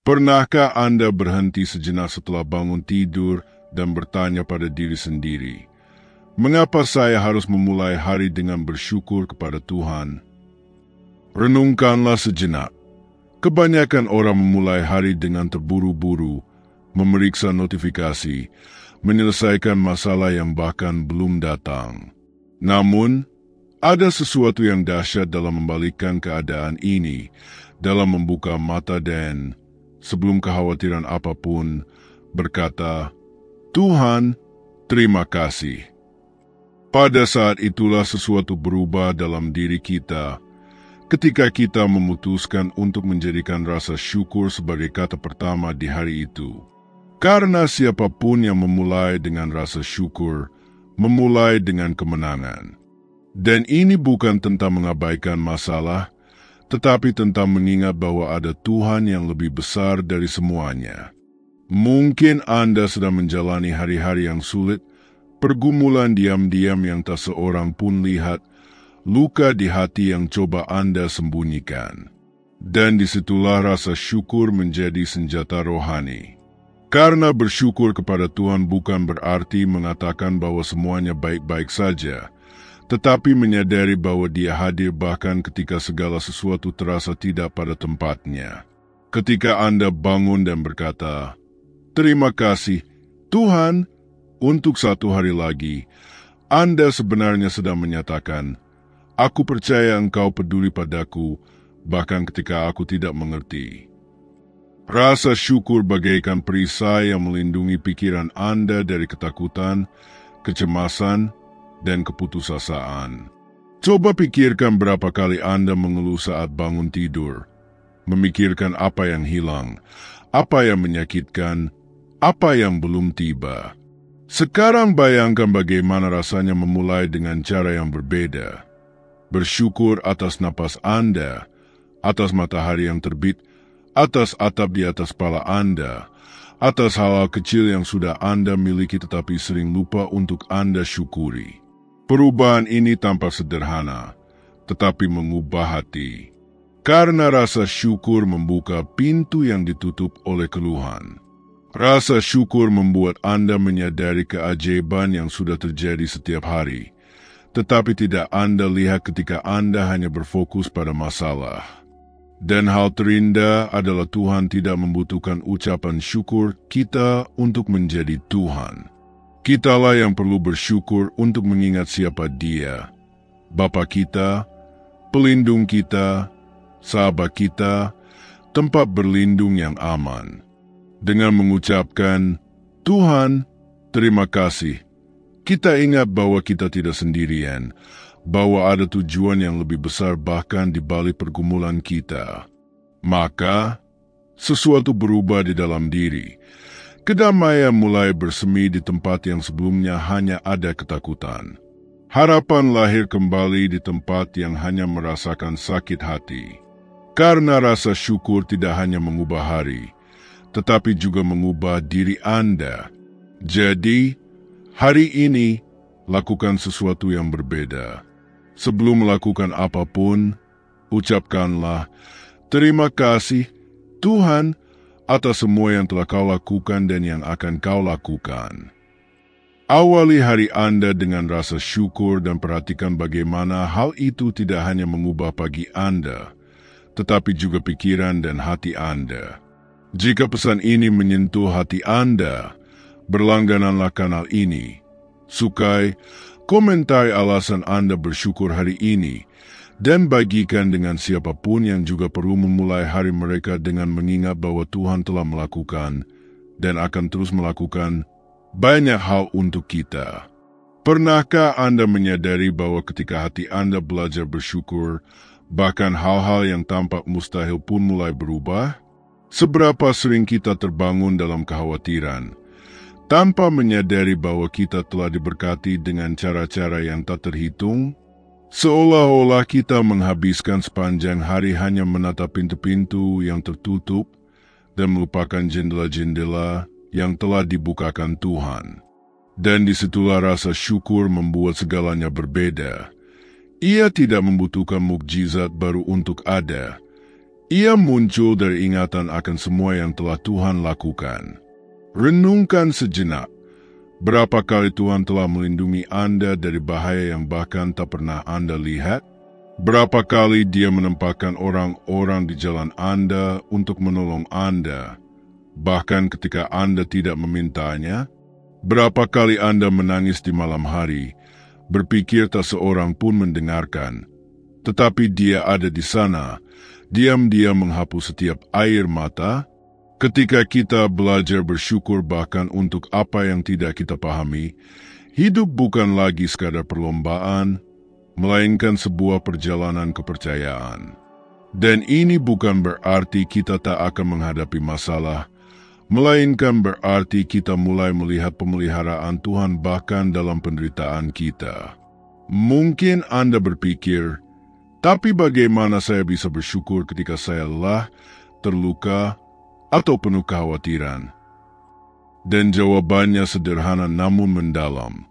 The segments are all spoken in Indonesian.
Pernahkah Anda berhenti sejenak setelah bangun tidur dan bertanya pada diri sendiri, mengapa saya harus memulai hari dengan bersyukur kepada Tuhan? Renungkanlah sejenak. Kebanyakan orang memulai hari dengan terburu-buru, memeriksa notifikasi, menyelesaikan masalah yang bahkan belum datang. Namun, ada sesuatu yang dahsyat dalam membalikkan keadaan ini, dalam membuka mata dan, sebelum kekhawatiran apapun, berkata, Tuhan, terima kasih. Pada saat itulah sesuatu berubah dalam diri kita, ketika kita memutuskan untuk menjadikan rasa syukur sebagai kata pertama di hari itu. Karena siapapun yang memulai dengan rasa syukur, memulai dengan kemenangan. Dan ini bukan tentang mengabaikan masalah, tetapi tentang mengingat bahwa ada Tuhan yang lebih besar dari semuanya. Mungkin Anda sedang menjalani hari-hari yang sulit, pergumulan diam-diam yang tak seorang pun lihat, luka di hati yang coba Anda sembunyikan. Dan disitulah rasa syukur menjadi senjata rohani. Karena bersyukur kepada Tuhan bukan berarti mengatakan bahwa semuanya baik-baik saja, tetapi menyadari bahwa Dia hadir bahkan ketika segala sesuatu terasa tidak pada tempatnya. Ketika Anda bangun dan berkata, terima kasih, Tuhan, untuk satu hari lagi, Anda sebenarnya sedang menyatakan, aku percaya Engkau peduli padaku, bahkan ketika aku tidak mengerti. Rasa syukur bagaikan perisai yang melindungi pikiran Anda dari ketakutan, kecemasan, dan keputusasaan. Coba pikirkan berapa kali Anda mengeluh saat bangun tidur, memikirkan apa yang hilang, apa yang menyakitkan, apa yang belum tiba. Sekarang bayangkan bagaimana rasanya memulai dengan cara yang berbeda. Bersyukur atas napas Anda, atas matahari yang terbit, atas atap di atas kepala Anda, atas hal-hal kecil yang sudah Anda miliki tetapi sering lupa untuk Anda syukuri. Perubahan ini tampak sederhana, tetapi mengubah hati. Karena rasa syukur membuka pintu yang ditutup oleh keluhan. Rasa syukur membuat Anda menyadari keajaiban yang sudah terjadi setiap hari, tetapi tidak Anda lihat ketika Anda hanya berfokus pada masalah. Dan hal terindah adalah Tuhan tidak membutuhkan ucapan syukur kita untuk menjadi Tuhan. Kitalah yang perlu bersyukur untuk mengingat siapa Dia, Bapa kita, pelindung kita, sahabat kita, tempat berlindung yang aman. Dengan mengucapkan, Tuhan, terima kasih, kita ingat bahwa kita tidak sendirian, bahwa ada tujuan yang lebih besar bahkan di balik pergumulan kita. Maka, sesuatu berubah di dalam diri. Kedamaian mulai bersemi di tempat yang sebelumnya hanya ada ketakutan. Harapan lahir kembali di tempat yang hanya merasakan sakit hati. Karena rasa syukur tidak hanya mengubah hari, tetapi juga mengubah diri Anda. Jadi, hari ini, lakukan sesuatu yang berbeda. Sebelum melakukan apapun, ucapkanlah, terima kasih, Tuhan, atas semua yang telah Kau lakukan dan yang akan Kau lakukan. Awali hari Anda dengan rasa syukur dan perhatikan bagaimana hal itu tidak hanya mengubah pagi Anda, tetapi juga pikiran dan hati Anda. Jika pesan ini menyentuh hati Anda, berlanggananlah kanal ini. Sukai, komentari alasan Anda bersyukur hari ini, dan bagikan dengan siapapun yang juga perlu memulai hari mereka dengan mengingat bahwa Tuhan telah melakukan dan akan terus melakukan banyak hal untuk kita. Pernahkah Anda menyadari bahwa ketika hati Anda belajar bersyukur, bahkan hal-hal yang tampak mustahil pun mulai berubah? Seberapa sering kita terbangun dalam kekhawatiran, tanpa menyadari bahwa kita telah diberkati dengan cara-cara yang tak terhitung? Seolah-olah kita menghabiskan sepanjang hari hanya menatap pintu-pintu yang tertutup dan melupakan jendela-jendela yang telah dibukakan Tuhan. Dan disitulah rasa syukur membuat segalanya berbeda. Ia tidak membutuhkan mukjizat baru untuk ada. Ia muncul dari ingatan akan semua yang telah Tuhan lakukan. Renungkan sejenak. Berapa kali Tuhan telah melindungi Anda dari bahaya yang bahkan tak pernah Anda lihat? Berapa kali Dia menempatkan orang-orang di jalan Anda untuk menolong Anda, bahkan ketika Anda tidak memintanya? Berapa kali Anda menangis di malam hari, berpikir tak seorang pun mendengarkan, tetapi Dia ada di sana, diam-diam menghapus setiap air mata? Ketika kita belajar bersyukur bahkan untuk apa yang tidak kita pahami, hidup bukan lagi sekadar perlombaan, melainkan sebuah perjalanan kepercayaan. Dan ini bukan berarti kita tak akan menghadapi masalah, melainkan berarti kita mulai melihat pemeliharaan Tuhan bahkan dalam penderitaan kita. Mungkin Anda berpikir, tapi bagaimana saya bisa bersyukur ketika saya lelah, terluka, atau penuh kekhawatiran? Dan jawabannya sederhana namun mendalam.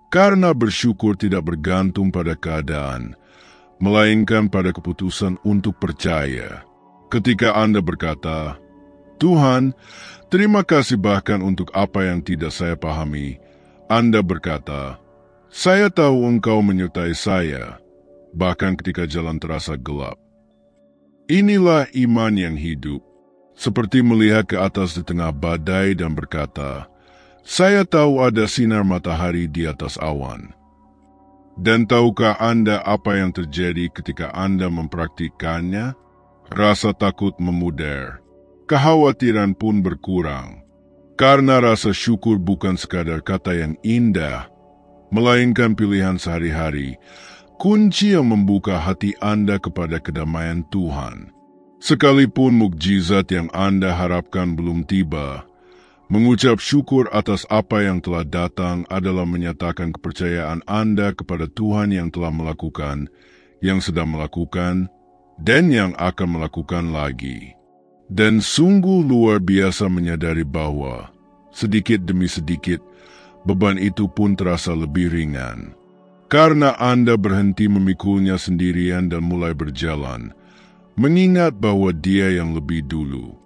Karena bersyukur tidak bergantung pada keadaan, melainkan pada keputusan untuk percaya. Ketika Anda berkata, Tuhan, terima kasih bahkan untuk apa yang tidak saya pahami, Anda berkata, saya tahu Engkau menyertai saya, bahkan ketika jalan terasa gelap. Inilah iman yang hidup, seperti melihat ke atas di tengah badai dan berkata, saya tahu ada sinar matahari di atas awan. Dan tahukah Anda apa yang terjadi ketika Anda mempraktikannya? Rasa takut memudar, kekhawatiran pun berkurang. Karena rasa syukur bukan sekadar kata yang indah, melainkan pilihan sehari-hari, kunci yang membuka hati Anda kepada kedamaian Tuhan. Sekalipun mukjizat yang Anda harapkan belum tiba, mengucap syukur atas apa yang telah datang adalah menyatakan kepercayaan Anda kepada Tuhan yang telah melakukan, yang sedang melakukan, dan yang akan melakukan lagi. Dan sungguh luar biasa menyadari bahwa, sedikit demi sedikit, beban itu pun terasa lebih ringan. Karena Anda berhenti memikulnya sendirian dan mulai berjalan, mengingat bahwa Dia yang lebih dulu.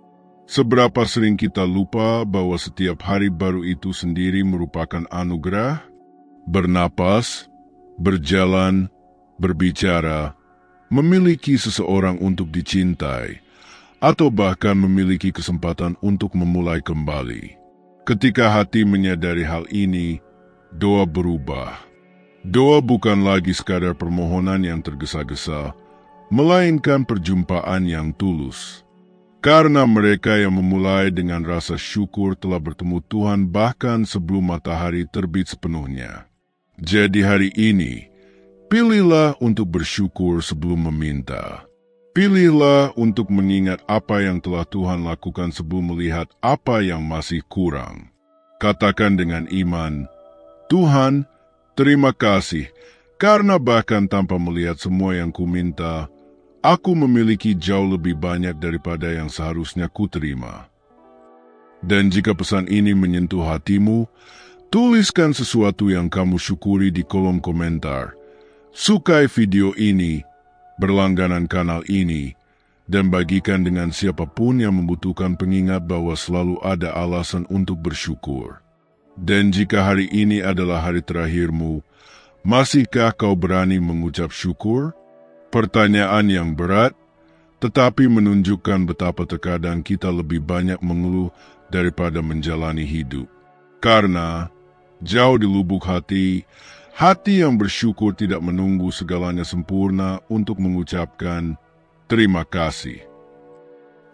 Seberapa sering kita lupa bahwa setiap hari baru itu sendiri merupakan anugerah? Bernapas, berjalan, berbicara, memiliki seseorang untuk dicintai, atau bahkan memiliki kesempatan untuk memulai kembali. Ketika hati menyadari hal ini, doa berubah. Doa bukan lagi sekadar permohonan yang tergesa-gesa, melainkan perjumpaan yang tulus. Karena mereka yang memulai dengan rasa syukur telah bertemu Tuhan bahkan sebelum matahari terbit sepenuhnya. Jadi hari ini, pilihlah untuk bersyukur sebelum meminta. Pilihlah untuk mengingat apa yang telah Tuhan lakukan sebelum melihat apa yang masih kurang. Katakan dengan iman, Tuhan, terima kasih, karena bahkan tanpa melihat semua yang kuminta, aku memiliki jauh lebih banyak daripada yang seharusnya kuterima. Dan jika pesan ini menyentuh hatimu, tuliskan sesuatu yang kamu syukuri di kolom komentar. Sukai video ini, berlangganan kanal ini, dan bagikan dengan siapapun yang membutuhkan pengingat bahwa selalu ada alasan untuk bersyukur. Dan jika hari ini adalah hari terakhirmu, masihkah kau berani mengucap syukur? Pertanyaan yang berat, tetapi menunjukkan betapa terkadang kita lebih banyak mengeluh daripada menjalani hidup. Karena, jauh di lubuk hati, hati yang bersyukur tidak menunggu segalanya sempurna untuk mengucapkan terima kasih.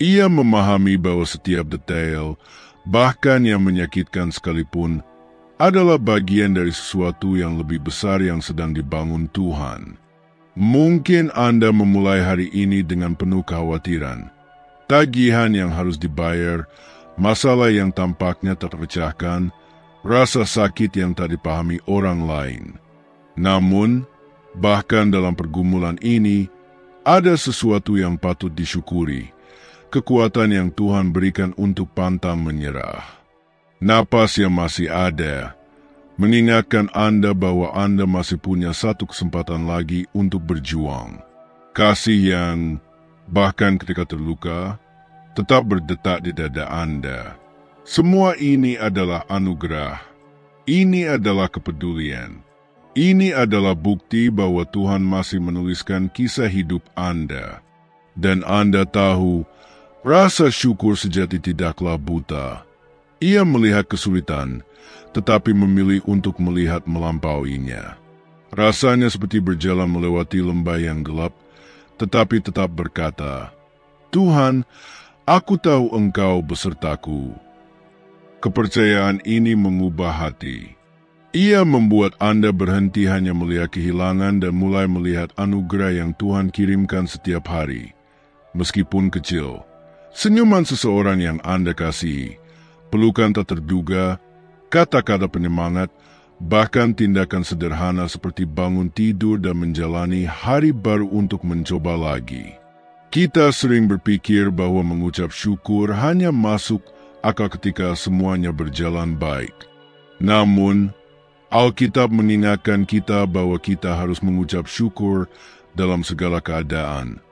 Ia memahami bahwa setiap detail, bahkan yang menyakitkan sekalipun, adalah bagian dari sesuatu yang lebih besar yang sedang dibangun Tuhan. Mungkin Anda memulai hari ini dengan penuh kekhawatiran, tagihan yang harus dibayar, masalah yang tampaknya tak terpecahkan, rasa sakit yang tak dipahami orang lain. Namun, bahkan dalam pergumulan ini, ada sesuatu yang patut disyukuri, kekuatan yang Tuhan berikan untuk pantang menyerah. Napas yang masih ada, mengingatkan Anda bahwa Anda masih punya satu kesempatan lagi untuk berjuang. Kasih yang bahkan ketika terluka, tetap berdetak di dada Anda. Semua ini adalah anugerah. Ini adalah kepedulian. Ini adalah bukti bahwa Tuhan masih menuliskan kisah hidup Anda. Dan Anda tahu, rasa syukur sejati tidaklah buta. Ia melihat kesulitan, tetapi memilih untuk melihat melampauinya. Rasanya seperti berjalan melewati lembah yang gelap, tetapi tetap berkata, Tuhan, aku tahu Engkau besertaku. Kepercayaan ini mengubah hati. Ia membuat Anda berhenti hanya melihat kehilangan dan mulai melihat anugerah yang Tuhan kirimkan setiap hari. Meskipun kecil, senyuman seseorang yang Anda kasihi, pelukan tak terduga, kata-kata penyemangat, bahkan tindakan sederhana seperti bangun tidur dan menjalani hari baru untuk mencoba lagi. Kita sering berpikir bahwa mengucap syukur hanya masuk akal ketika semuanya berjalan baik. Namun, Alkitab mengingatkan kita bahwa kita harus mengucap syukur dalam segala keadaan.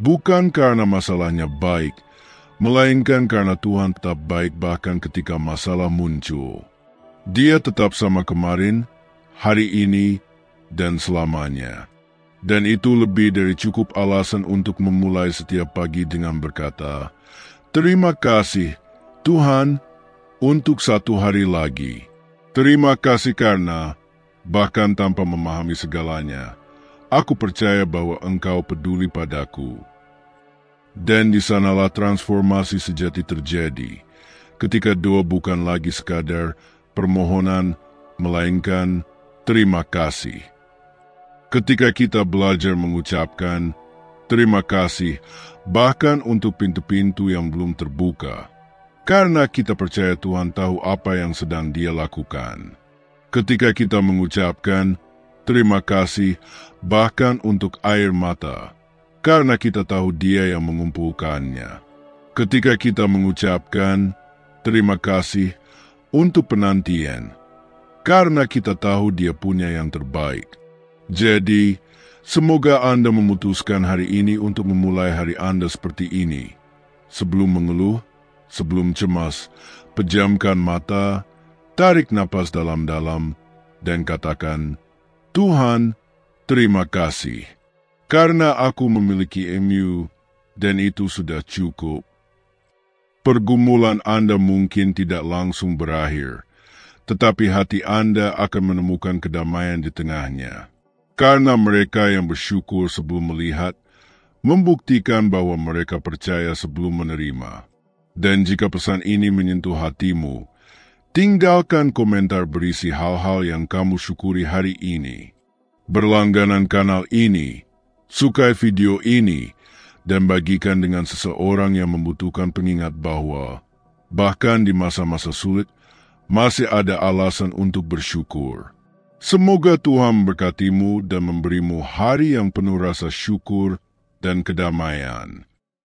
Bukan karena masalahnya baik, melainkan karena Tuhan tetap baik bahkan ketika masalah muncul. Dia tetap sama kemarin, hari ini, dan selamanya. Dan itu lebih dari cukup alasan untuk memulai setiap pagi dengan berkata, Terima kasih, Tuhan, untuk satu hari lagi. Terima kasih karena, bahkan tanpa memahami segalanya, aku percaya bahwa Engkau peduli padaku. Dan di sanalah transformasi sejati terjadi, ketika doa bukan lagi sekadar permohonan, melainkan terima kasih. Ketika kita belajar mengucapkan terima kasih, bahkan untuk pintu-pintu yang belum terbuka, karena kita percaya Tuhan tahu apa yang sedang Dia lakukan. Ketika kita mengucapkan terima kasih, bahkan untuk air mata, karena kita tahu Dia yang mengumpulkannya. Ketika kita mengucapkan terima kasih untuk penantian, karena kita tahu Dia punya yang terbaik. Jadi, semoga Anda memutuskan hari ini untuk memulai hari Anda seperti ini. Sebelum mengeluh, sebelum cemas, pejamkan mata, tarik napas dalam-dalam, dan katakan, Tuhan, terima kasih. Karena aku memiliki MU, dan itu sudah cukup. Pergumulan Anda mungkin tidak langsung berakhir, tetapi hati Anda akan menemukan kedamaian di tengahnya. Karena mereka yang bersyukur sebelum melihat, membuktikan bahwa mereka percaya sebelum menerima. Dan jika pesan ini menyentuh hatimu, tinggalkan komentar berisi hal-hal yang kamu syukuri hari ini. Berlangganan kanal ini, sukai video ini, dan bagikan dengan seseorang yang membutuhkan pengingat bahwa, bahkan di masa-masa sulit, masih ada alasan untuk bersyukur. Semoga Tuhan memberkatimu dan memberimu hari yang penuh rasa syukur dan kedamaian.